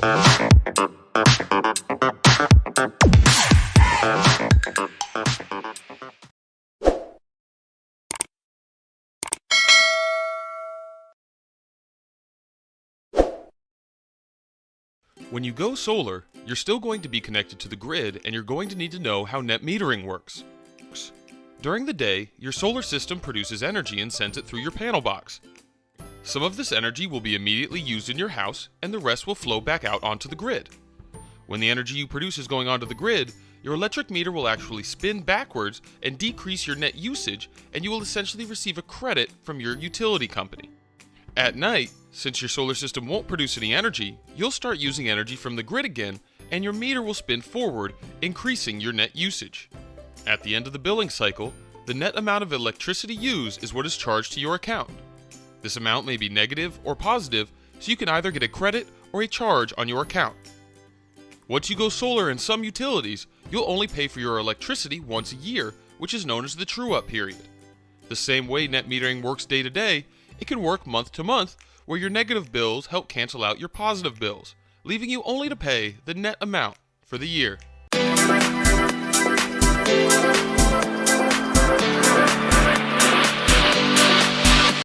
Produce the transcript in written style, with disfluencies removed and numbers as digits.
When you go solar, you're still going to be connected to the grid, and you're going to need to know how net metering works. During the day, your solar system produces energy and sends it through your panel box. Some of this energy will be immediately used in your house, and the rest will flow back out onto the grid. When the energy you produce is going onto the grid, your electric meter will actually spin backwards and decrease your net usage, and you will essentially receive a credit from your utility company. At night, since your solar system won't produce any energy, you'll start using energy from the grid again, and your meter will spin forward, increasing your net usage. At the end of the billing cycle, the net amount of electricity used is what is charged to your account. This amount may be negative or positive, so you can either get a credit or a charge on your account. Once you go solar in some utilities, you'll only pay for your electricity once a year, which is known as the true-up period. The same way net metering works day to day, it can work month to month, where your negative bills help cancel out your positive bills, leaving you only to pay the net amount for the year.